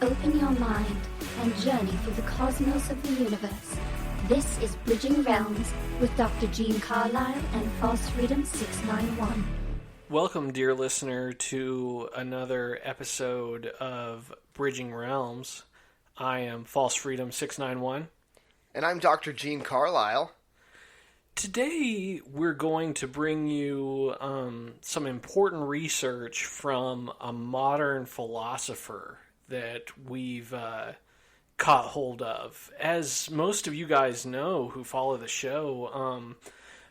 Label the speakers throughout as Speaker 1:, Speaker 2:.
Speaker 1: Open your mind and journey through the cosmos of the universe. This is Bridging Realms with Dr. Gene Carlisle and False Freedom 691.
Speaker 2: Welcome, dear listener, to another episode of Bridging Realms. I am False Freedom 691.
Speaker 3: And I'm Dr. Gene Carlisle.
Speaker 2: Today, we're going to bring you some important research from a modern philosopher that we've caught hold of. As most of you guys know who follow the show,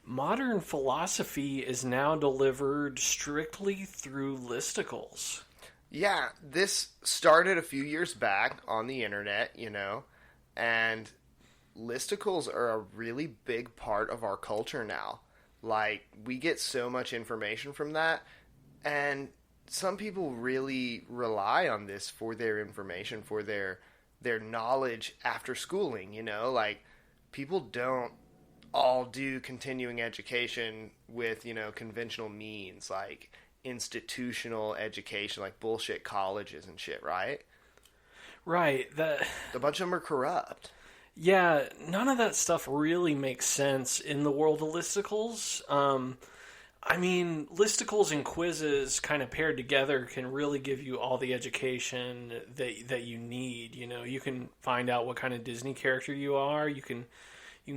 Speaker 2: modern philosophy is now delivered strictly through listicles.
Speaker 3: Yeah, this started a few years back on the internet, and listicles are a really big part of our culture now. Like, we get so much information from that, and some people really rely on this for their information, for their knowledge after schooling, Like, people don't all do continuing education with, conventional means, like institutional education, like bullshit colleges and shit, right?
Speaker 2: Right.
Speaker 3: A bunch of them are corrupt.
Speaker 2: Yeah, none of that stuff really makes sense in the world of listicles. Listicles and quizzes kind of paired together can really give you all the education that you need. You can find out what kind of Disney character you are. You can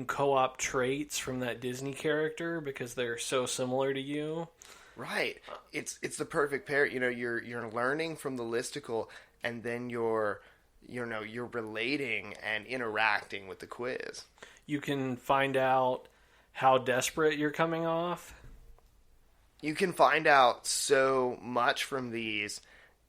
Speaker 2: co-opt traits from that Disney character because they're so similar to you.
Speaker 3: Right. It's the perfect pair. You're learning from the listicle, and then you're relating and interacting with the quiz.
Speaker 2: You can find out how desperate you're coming off.
Speaker 3: You can find out so much from these,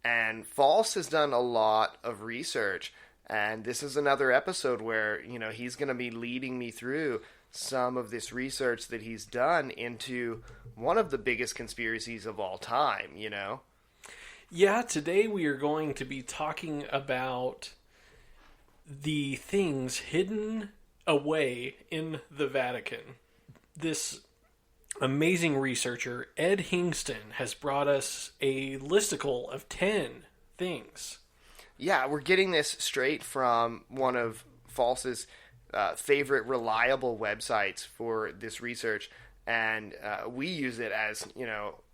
Speaker 3: and False has done a lot of research, and this is another episode where, he's going to be leading me through some of this research that he's done into one of the biggest conspiracies of all time,
Speaker 2: Yeah, today we are going to be talking about the things hidden away in the Vatican. This amazing researcher, Ed Hingston, has brought us a listicle of 10 things.
Speaker 3: Yeah, we're getting this straight from one of False's favorite reliable websites for this research, and we use it as,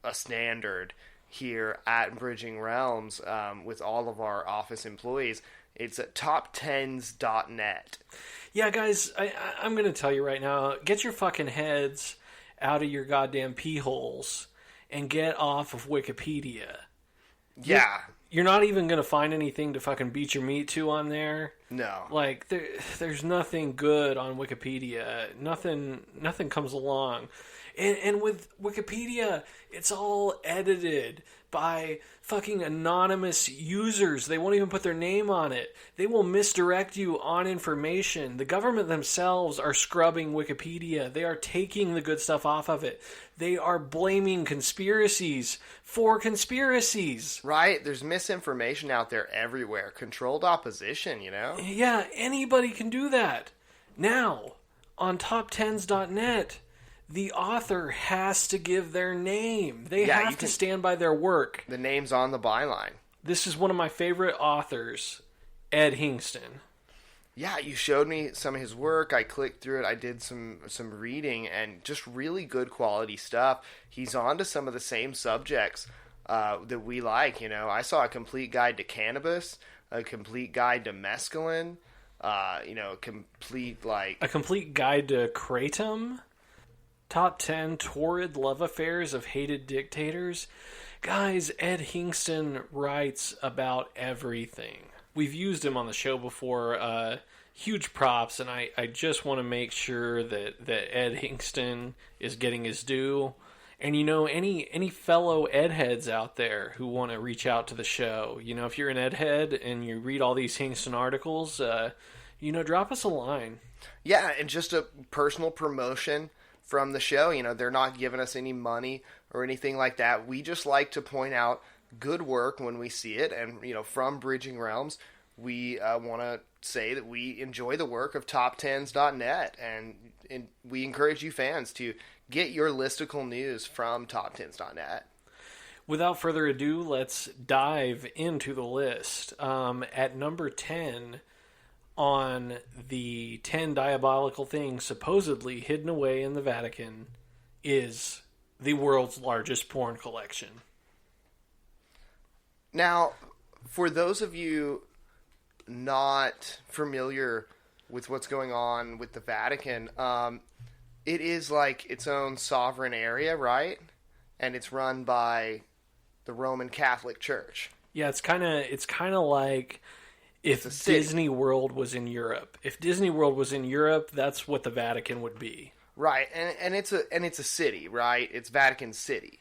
Speaker 3: a standard here at Bridging Realms with all of our office employees. It's at top10s.net.
Speaker 2: Yeah, guys, I'm going to tell you right now, get your fucking heads out of your goddamn pee holes and get off of Wikipedia.
Speaker 3: Yeah.
Speaker 2: You're not even going to find anything to fucking beat your meat to on there.
Speaker 3: No.
Speaker 2: Like, there's nothing good on Wikipedia. Nothing comes along. And with Wikipedia, it's all edited by fucking anonymous users. They won't even put their name on it. They will misdirect you on information. The government themselves are scrubbing Wikipedia. They are taking the good stuff off of it. They are blaming conspiracies for conspiracies.
Speaker 3: Right? There's misinformation out there everywhere. Controlled opposition,
Speaker 2: Yeah, anybody can do that. Now, on top10s.net, the author has to give their name. They have to stand by their work.
Speaker 3: The name's on the byline.
Speaker 2: This is one of my favorite authors, Ed Hingston.
Speaker 3: Yeah, you showed me some of his work. I clicked through it. I did some reading, and just really good quality stuff. He's on to some of the same subjects that we like. I saw a complete guide to cannabis, a complete guide to mescaline, a complete
Speaker 2: guide to kratom. Top 10 torrid love affairs of hated dictators. Guys, Ed Hingston writes about everything. We've used him on the show before. Huge props, and I just want to make sure that Ed Hingston is getting his due. And any fellow Ed heads out there who want to reach out to the show, if you're an Ed head and you read all these Hingston articles, drop us a line.
Speaker 3: Yeah, and just a personal promotion from the show. They're not giving us any money or anything like that. We just like to point out good work when we see it. And, from Bridging Realms, we want to say that we enjoy the work of top10s.net. And we encourage you fans to get your listicle news from top10s.net.
Speaker 2: Without further ado, let's dive into the list. At number 10 on the 10 diabolical things supposedly hidden away in the Vatican is the world's largest porn collection.
Speaker 3: Now, for those of you not familiar with what's going on with the Vatican, it is like its own sovereign area, right? And it's run by the Roman Catholic Church.
Speaker 2: Yeah, it's kind of like if Disney World was in Europe. If Disney World was in Europe, that's what the Vatican would be.
Speaker 3: Right, and it's a city, right? It's Vatican City.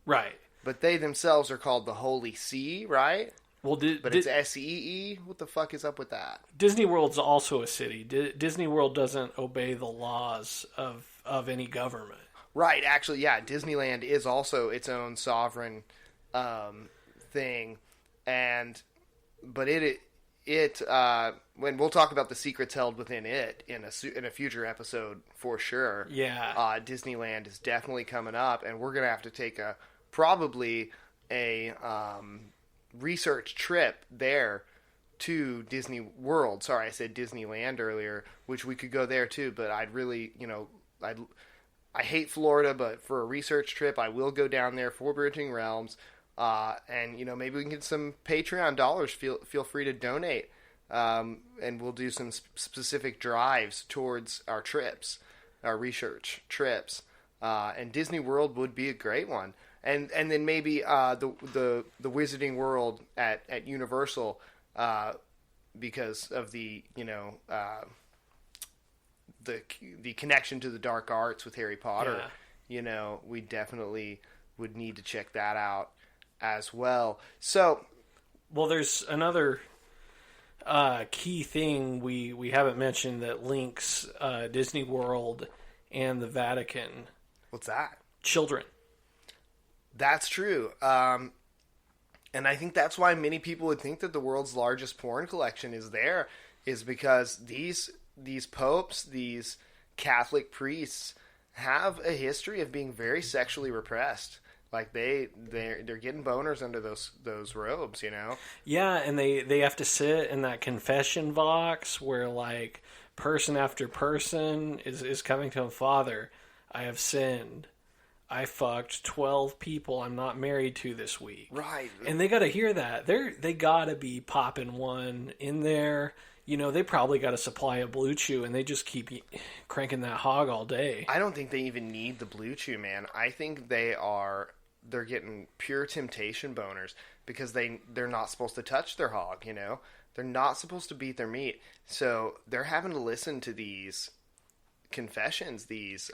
Speaker 2: Right.
Speaker 3: But they themselves are called the Holy See, right?
Speaker 2: Well,
Speaker 3: but it's SEE? What the fuck is up with that?
Speaker 2: Disney World's also a city. Disney World doesn't obey the laws of any government.
Speaker 3: Right, actually, yeah, Disneyland is also its own sovereign thing, but when we'll talk about the secrets held within it in a future episode for sure.
Speaker 2: Yeah,
Speaker 3: Disneyland is definitely coming up, and we're gonna have to take probably a research trip there to Disney World. Sorry, I said Disneyland earlier, which we could go there too, but I'd really, I hate Florida, but for a research trip, I will go down there for Bridging Realms, and maybe we can get some Patreon dollars. Feel free to donate, and we'll do some specific drives towards our trips, our research trips, and Disney World would be a great one, and then maybe the Wizarding World at Universal, because of the the connection to the dark arts with Harry Potter. Yeah. We definitely would need to check that out as well. So,
Speaker 2: well, there's another key thing we haven't mentioned that links Disney World and the Vatican.
Speaker 3: What's that?
Speaker 2: Children.
Speaker 3: That's true. And I think that's why many people would think that the world's largest porn collection is there, is because these popes, these Catholic priests, have a history of being very sexually repressed. Like they're getting boners under those robes,
Speaker 2: Yeah, and they have to sit in that confession box where like person after person is coming to him, Father, I have sinned. I fucked 12 people I'm not married to this week.
Speaker 3: Right.
Speaker 2: And they got to hear that. They got to be popping one in there. They probably got a supply of Blue Chew, and they just keep cranking that hog all day.
Speaker 3: I don't think they even need the Blue Chew, man. I think they're getting pure temptation boners because they're not supposed to touch their hog, They're not supposed to beat their meat. So they're having to listen to these confessions, these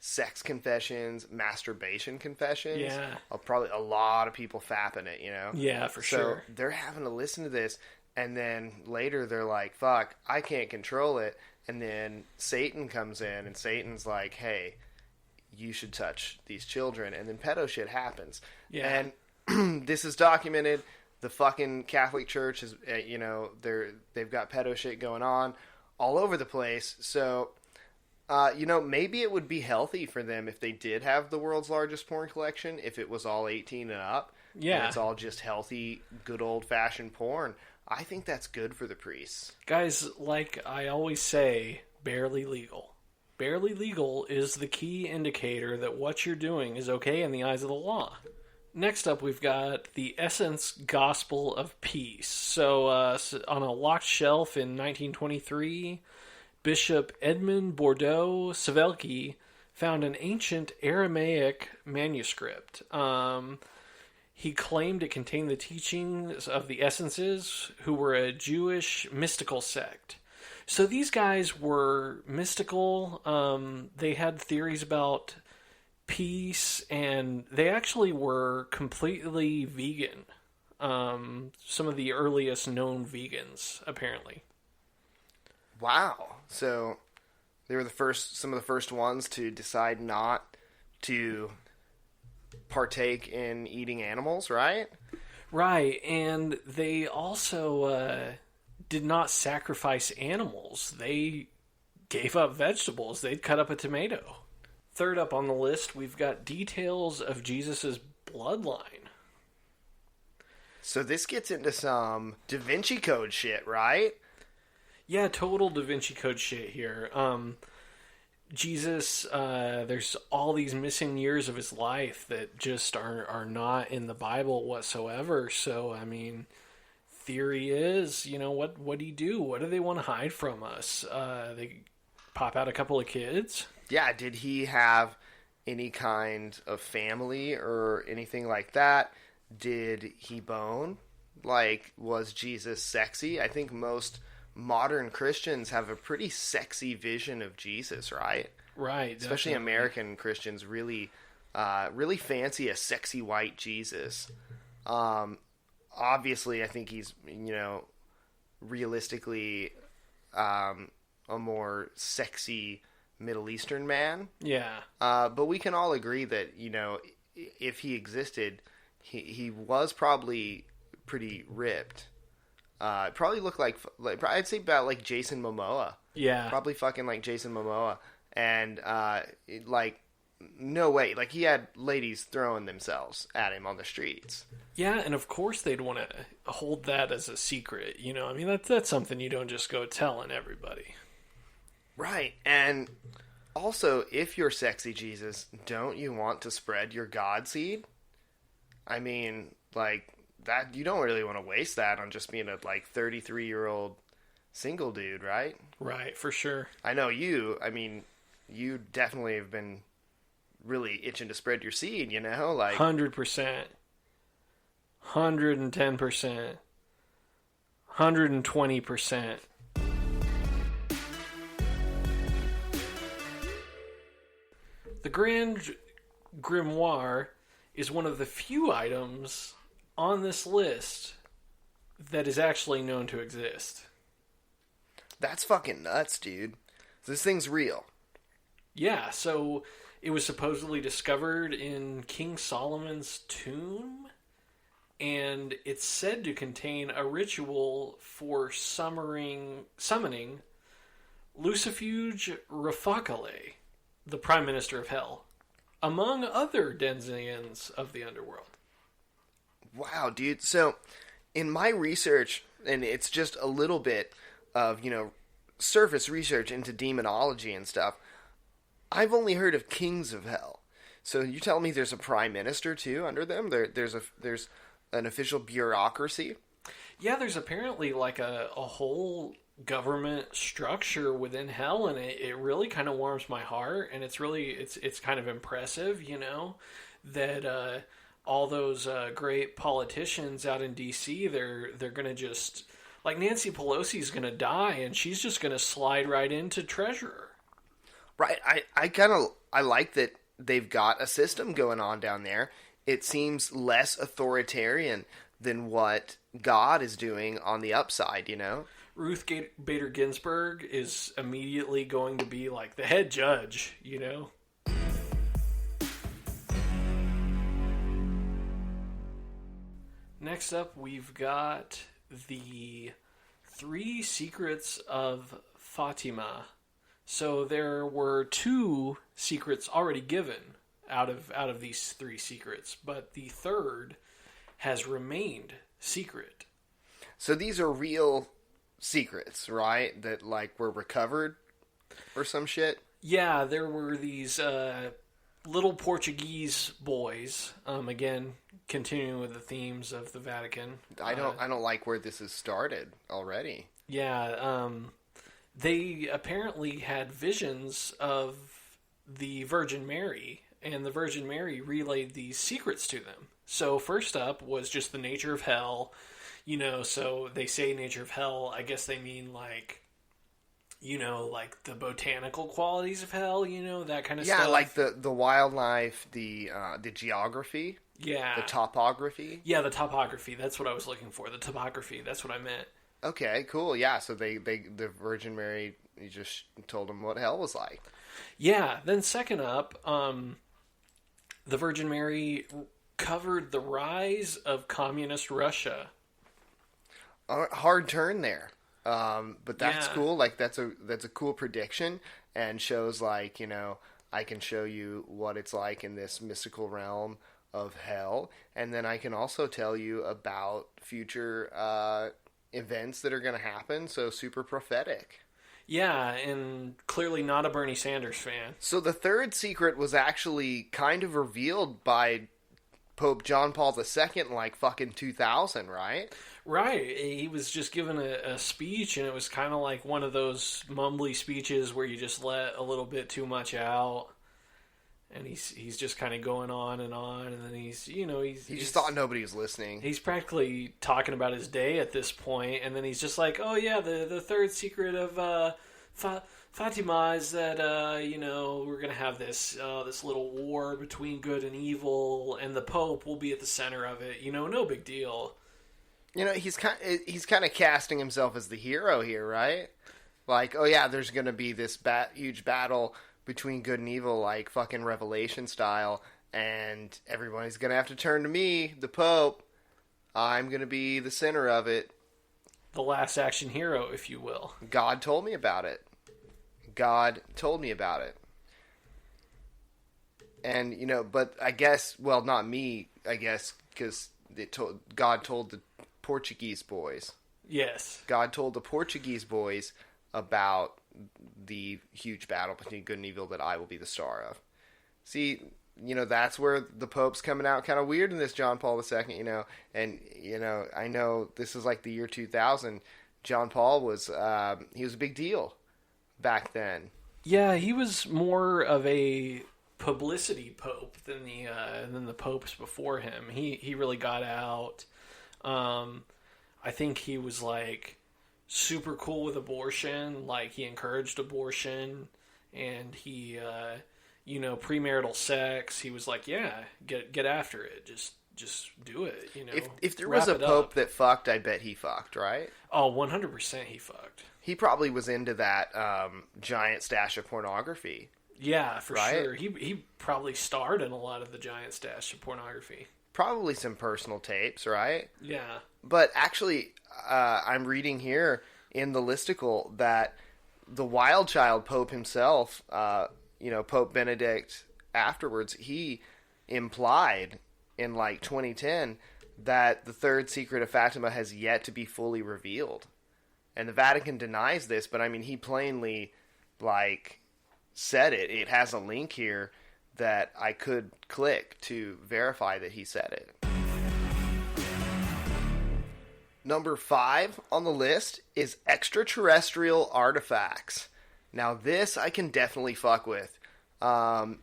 Speaker 3: sex confessions, masturbation confessions.
Speaker 2: Yeah.
Speaker 3: Probably a lot of people fapping it,
Speaker 2: Yeah, for sure.
Speaker 3: So they're having to listen to this. And then later they're like, fuck, I can't control it. And then Satan comes in and Satan's like, hey, you should touch these children. And then pedo shit happens.
Speaker 2: Yeah.
Speaker 3: And this is documented. The fucking Catholic Church is, they've got pedo shit going on all over the place. So, maybe it would be healthy for them if they did have the world's largest porn collection, if it was all 18 and up.
Speaker 2: Yeah.
Speaker 3: And it's all just healthy, good old-fashioned porn. I think that's good for the priests.
Speaker 2: Guys, like I always say, barely legal. Barely legal is the key indicator that what you're doing is okay in the eyes of the law. Next up, we've got the Essence Gospel of Peace. So, on a locked shelf in 1923, Bishop Edmund Bordeaux Savelki found an ancient Aramaic manuscript. He claimed it contained the teachings of the Essences, who were a Jewish mystical sect. So these guys were mystical. They had theories about peace, and they actually were completely vegan. Some of the earliest known vegans, apparently.
Speaker 3: Wow. So they were some of the first ones to decide not to partake in eating animals, right?
Speaker 2: Right, and they also did not sacrifice animals. They gave up vegetables. They'd cut up a tomato. Third up on the list, we've got details of Jesus' bloodline.
Speaker 3: So this gets into some Da Vinci Code shit, right?
Speaker 2: Yeah, total Da Vinci Code shit here. Jesus, there's all these missing years of his life that just are not in the Bible whatsoever. So, I mean, theory is, what do you do? What do they want to hide from us? They pop out a couple of kids?
Speaker 3: Yeah, did he have any kind of family or anything like that? Did he bone? Like, was Jesus sexy? I think most modern Christians have a pretty sexy vision of Jesus, right?
Speaker 2: Right.
Speaker 3: Especially
Speaker 2: definitely.
Speaker 3: American Christians really fancy a sexy white Jesus. Obviously, I think he's, realistically a more sexy Middle Eastern man.
Speaker 2: Yeah.
Speaker 3: But we can all agree that, if he existed, he was probably pretty ripped. Probably looked like I'd say about like Jason Momoa.
Speaker 2: Yeah.
Speaker 3: Probably fucking like Jason Momoa. And, no way. Like, he had ladies throwing themselves at him on the streets.
Speaker 2: Yeah, and of course they'd want to hold that as a secret. I mean, that's something you don't just go telling everybody.
Speaker 3: Right. And also, if you're sexy Jesus, don't you want to spread your God seed? I mean, like, that you don't really want to waste that on just being a, 33-year-old single dude, right?
Speaker 2: Right, for sure.
Speaker 3: I know you definitely have been really itching to spread your seed,
Speaker 2: 100%. 110%. 120%. The Grand Grimoire is one of the few items on this list that is actually known to exist.
Speaker 3: That's fucking nuts, dude. This thing's real.
Speaker 2: Yeah, so it was supposedly discovered in King Solomon's tomb, and it's said to contain a ritual for summoning Lucifuge Rafakale, the Prime Minister of Hell, among other denizens of the underworld.
Speaker 3: Wow, dude. So, in my research, and it's just a little bit of, surface research into demonology and stuff, I've only heard of kings of hell. So you tell me there's a prime minister too under them? There's an official bureaucracy?
Speaker 2: Yeah, there's apparently like a whole government structure within hell, and it really kind of warms my heart, and it's kind of impressive, that all those great politicians out in D.C., they're going to just, like Nancy Pelosi's going to die, and she's just going to slide right into treasurer.
Speaker 3: Right. I like that they've got a system going on down there. It seems less authoritarian than what God is doing on the upside,
Speaker 2: Ruth Bader Ginsburg is immediately going to be like the head judge, Next up, we've got the 3 secrets of Fatima. So there were 2 secrets already given out of these 3 secrets, but the third has remained secret.
Speaker 3: So these are real secrets, right? That were recovered or some shit?
Speaker 2: Yeah, there were these little Portuguese boys. Again, continuing with the themes of the Vatican.
Speaker 3: I don't like where this has started already.
Speaker 2: Yeah, they apparently had visions of the Virgin Mary, and the Virgin Mary relayed these secrets to them. So first up was just the nature of hell. So they say nature of hell. I guess they mean like the botanical qualities of hell, that kind of stuff.
Speaker 3: Yeah, like the wildlife, the geography.
Speaker 2: Yeah.
Speaker 3: The topography.
Speaker 2: Yeah, the topography. That's what I was looking for. The topography. That's what I meant.
Speaker 3: Okay, cool. Yeah, so the Virgin Mary just told them what hell was like.
Speaker 2: Yeah. Then second up, the Virgin Mary covered the rise of communist Russia.
Speaker 3: Hard turn there. But that's
Speaker 2: Yeah.
Speaker 3: cool. Like that's a cool prediction and shows I can show you what it's like in this mystical realm of hell, and then I can also tell you about future events that are going to happen, so super prophetic.
Speaker 2: Yeah, and clearly not a Bernie Sanders fan.
Speaker 3: So the third secret was actually kind of revealed by Pope John Paul II in like fucking 2000, right?
Speaker 2: Right. He was just given a speech, and it was kind of like one of those mumbly speeches where you just let a little bit too much out. And he's just kind of going on, and then he
Speaker 3: just thought nobody was listening.
Speaker 2: He's practically talking about his day at this point, and then he's just like, oh yeah, the third secret of Fatima is that we're gonna have this little war between good and evil, and the Pope will be at the center of it. No big deal.
Speaker 3: He's kind of casting himself as the hero here, right? Like, oh yeah, there's gonna be this huge battle between good and evil, like fucking Revelation style, and everybody's gonna have to turn to me, the Pope. I'm gonna be the center of it.
Speaker 2: The last action hero, if you will.
Speaker 3: God told me about it. God told me about it. And, but I guess, well, not me, I guess, because God told the Portuguese boys.
Speaker 2: Yes.
Speaker 3: God told the Portuguese boys about the huge battle between good and evil that I will be the star of. See, that's where the Pope's coming out kind of weird in this John Paul II, and, I know this is like the year 2000. John Paul was, he was a big deal back then.
Speaker 2: Yeah, he was more of a publicity pope than the popes before him. He really got out. I think he was like super cool with abortion. Like, he encouraged abortion, and he premarital sex. He was like, yeah, get after it. Just do it.
Speaker 3: If there was a pope that fucked, I bet he fucked, right?
Speaker 2: Oh, 100% he fucked.
Speaker 3: He probably was into that giant stash of pornography.
Speaker 2: Yeah, for
Speaker 3: right?
Speaker 2: sure. He probably starred in a lot of the giant stash of pornography.
Speaker 3: Probably some personal tapes, right?
Speaker 2: Yeah.
Speaker 3: But actually, I'm reading here in the listicle that the Wild Child Pope himself, Pope Benedict afterwards, he implied in like 2010 that the third secret of Fatima has yet to be fully revealed. And the Vatican denies this, but I mean, he plainly said it. It has a link here that I could click to verify that he said it. Number 5 on the list is extraterrestrial artifacts. Now this I can definitely fuck with. I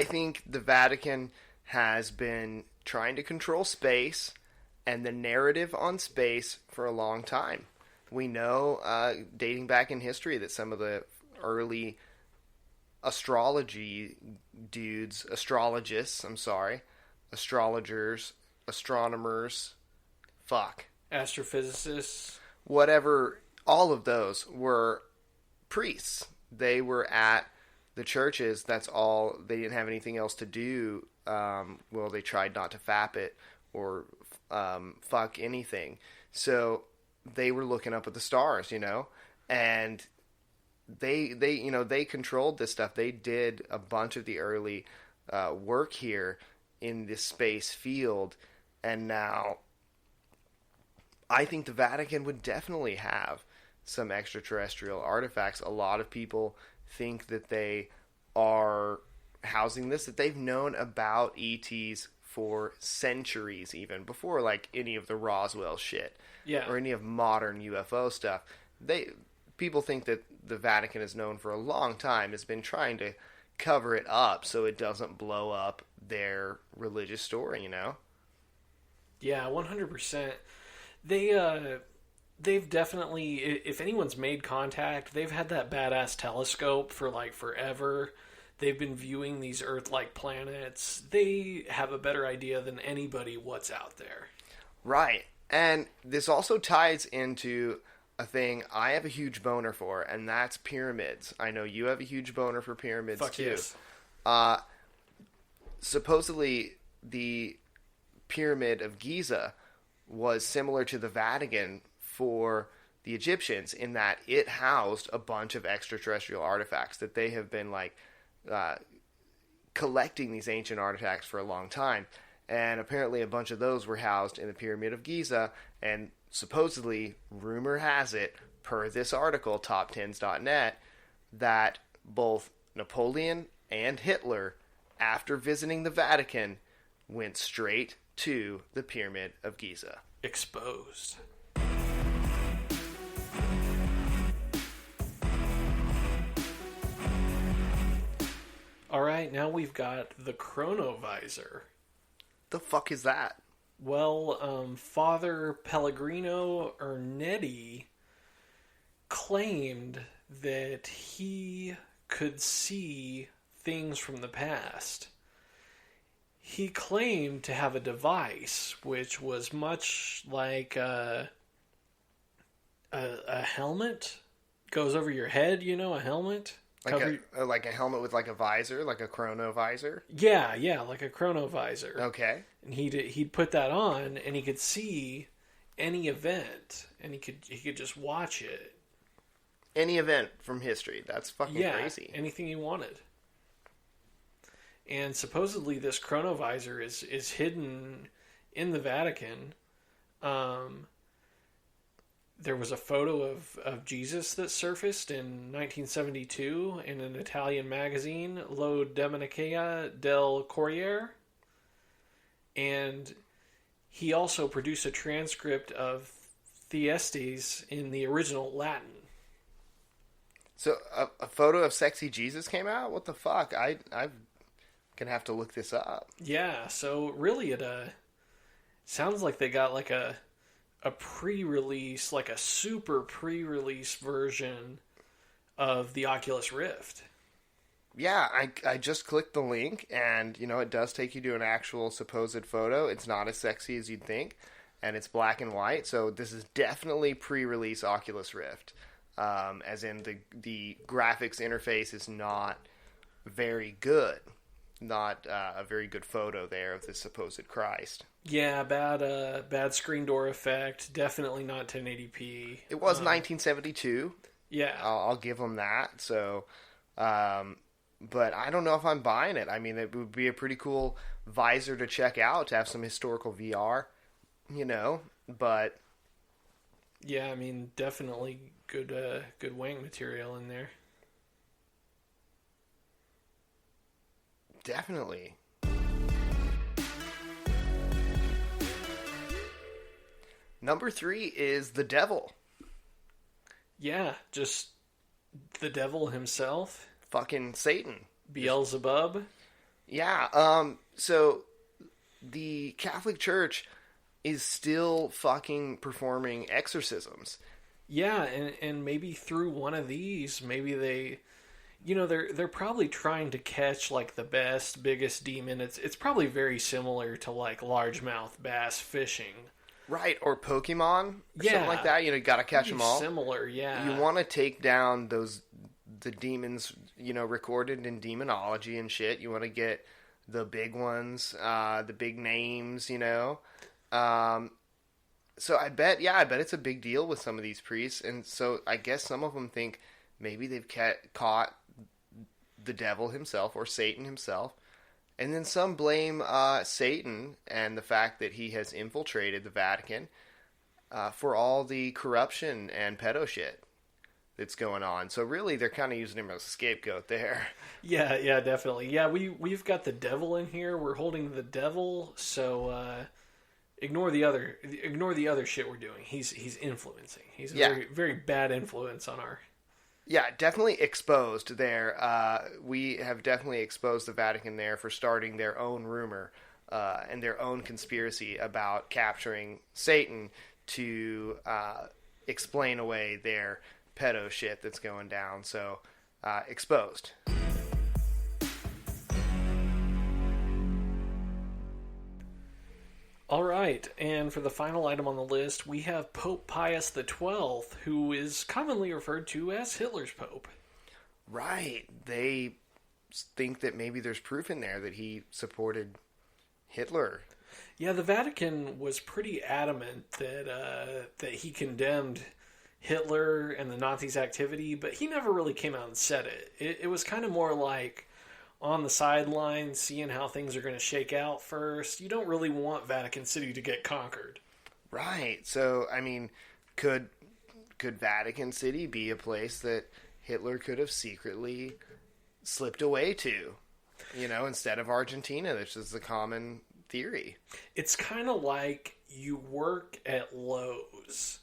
Speaker 3: think the Vatican has been trying to control space and the narrative on space for a long time. We know, dating back in history, that some of the early astrologers, astronomers,
Speaker 2: astrophysicists,
Speaker 3: whatever, all of those were priests. They were at the churches. That's all. They didn't have anything else to do. They tried not to fap it or fuck anything. So they were looking up at the stars, and they controlled this stuff. They did a bunch of the early work here in this space field, and now I think the Vatican would definitely have some extraterrestrial artifacts. A lot of people think that they are housing this, that they've known about ETs for centuries, even before any of the Roswell shit, or any of modern UFO stuff. People think that the Vatican is known for a long time, has been trying to cover it up so it doesn't blow up their religious story,
Speaker 2: Yeah, 100%. They've definitely, if anyone's made contact, they've had that badass telescope for forever. They've been viewing these Earth-like planets. They have a better idea than anybody what's out there.
Speaker 3: Right. And this also ties into a thing I have a huge boner for, and that's pyramids. I know you have a huge boner for pyramids, too.
Speaker 2: Yes.
Speaker 3: Supposedly, the Pyramid of Giza was similar to the Vatican for the Egyptians in that it housed a bunch of extraterrestrial artifacts that they have been collecting these ancient artifacts for a long time. And apparently a bunch of those were housed in the Pyramid of Giza. And supposedly, rumor has it, per this article, top10s.net, that both Napoleon and Hitler, after visiting the Vatican, went straight to the Pyramid of Giza.
Speaker 2: Exposed. All right, now we've got the chronovisor.
Speaker 3: The fuck is that?
Speaker 2: Well, Father Pellegrino Ernetti claimed that he could see things from the past. He claimed to have a device which was much like a helmet. Goes over your head, you know, a helmet.
Speaker 3: Like a helmet with like a visor, like a chrono visor?
Speaker 2: Yeah, like a chronovisor.
Speaker 3: Okay.
Speaker 2: And he'd put that on, and he could see any event, and he could just watch it.
Speaker 3: Any event from history. That's fucking crazy.
Speaker 2: Anything he wanted. And supposedly this chronovisor is hidden in the Vatican. There was a photo of Jesus that surfaced in 1972 in an Italian magazine, Lo Domenica del Corriere. And he also produced a transcript of Thyestes in the original Latin.
Speaker 3: So a photo of sexy Jesus came out? What the fuck? I'm gonna have to look this up.
Speaker 2: Yeah, so really it sounds like they got like a pre-release, like a super pre-release version of the Oculus Rift.
Speaker 3: Yeah, I just clicked the link, and, you know, it does take you to an actual supposed photo. It's not as sexy as you'd think, and it's black and white, so this is definitely pre-release Oculus Rift. As in the graphics interface is not very good. Not a very good photo there of the supposed Christ.
Speaker 2: Yeah, bad screen door effect. Definitely not 1080p.
Speaker 3: It was 1972.
Speaker 2: Yeah,
Speaker 3: I'll give them that. So, but I don't know if I'm buying it. I mean, it would be a pretty cool visor to check out, to have some historical VR, you know. But
Speaker 2: yeah, I mean, definitely good wing material in there.
Speaker 3: Definitely. Number 3 is the devil.
Speaker 2: Yeah, just the devil himself.
Speaker 3: Fucking Satan.
Speaker 2: Beelzebub.
Speaker 3: Yeah, so the Catholic Church is still fucking performing exorcisms.
Speaker 2: Yeah, and maybe through one of these, maybe they... You know, they're probably trying to catch, like, the best, biggest demon. It's probably very similar to, like, largemouth bass fishing.
Speaker 3: Right, or Pokemon, or something like that. You know, you gotta catch them all.
Speaker 2: Similar, yeah.
Speaker 3: You want to take down the demons, you know, recorded in demonology and shit. You want to get the big ones, the big names, you know. So I bet it's a big deal with some of these priests. And so I guess some of them think maybe they've caught the devil himself or Satan himself. And then some blame Satan and the fact that he has infiltrated the Vatican for all the corruption and pedo shit that's going on. So really, they're kind of using him as a scapegoat there.
Speaker 2: Yeah, definitely. Yeah, we've got the devil in here. We're holding the devil, so ignore the other shit we're doing. He's influencing. He's a very, very bad influence on our...
Speaker 3: Yeah, definitely exposed there. We have definitely exposed the Vatican there for starting their own rumor and their own conspiracy about capturing Satan to explain away their pedo shit that's going down. So, exposed.
Speaker 2: All right, and for the final item on the list, we have Pope Pius XII, who is commonly referred to as Hitler's Pope.
Speaker 3: Right. They think that maybe there's proof in there that he supported Hitler.
Speaker 2: Yeah, the Vatican was pretty adamant that he condemned Hitler and the Nazis' activity, but he never really came out and said it. It was kind of more like, on the sidelines, seeing how things are going to shake out first. You don't really want Vatican City to get conquered.
Speaker 3: Right. So, I mean, could Vatican City be a place that Hitler could have secretly slipped away to? You know, instead of Argentina, which is the common theory.
Speaker 2: It's kind of like you work at Lowe's,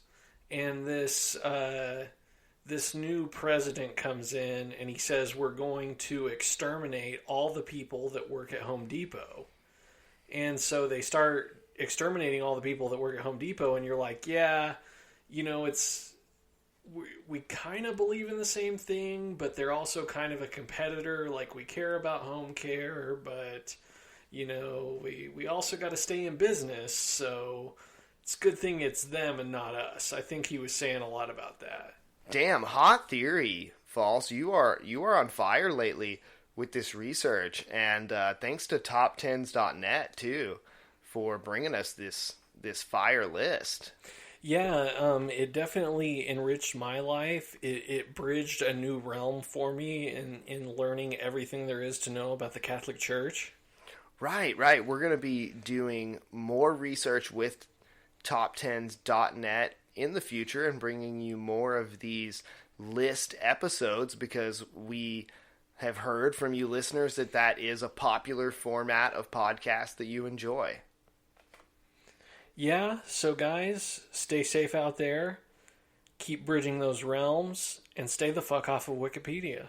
Speaker 2: and this new president comes in and he says we're going to exterminate all the people that work at Home Depot. And so they start exterminating all the people that work at Home Depot, and you're like, yeah, you know, we kind of believe in the same thing, but they're also kind of a competitor. Like, we care about home care, but, you know, we also got to stay in business, so it's a good thing it's them and not us. I think he was saying a lot about that.
Speaker 3: Damn, hot theory, False. You are on fire lately with this research, and thanks to top10s.net too for bringing us this fire list.
Speaker 2: Yeah, it definitely enriched my life. It bridged a new realm for me in learning everything there is to know about the Catholic Church.
Speaker 3: Right. We're going to be doing more research with top10s.net in the future and bringing you more of these list episodes because we have heard from you listeners that is a popular format of podcast that you enjoy.
Speaker 2: Yeah, so guys, stay safe out there, keep bridging those realms, and stay the fuck off of Wikipedia.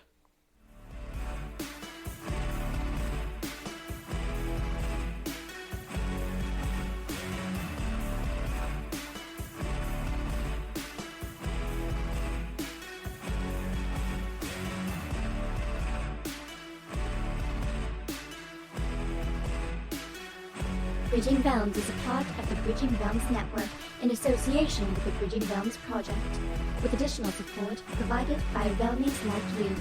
Speaker 1: Bridging Realms is a part of the Bridging Realms Network in association with the Bridging Realms Project, with additional support provided by realmies like you.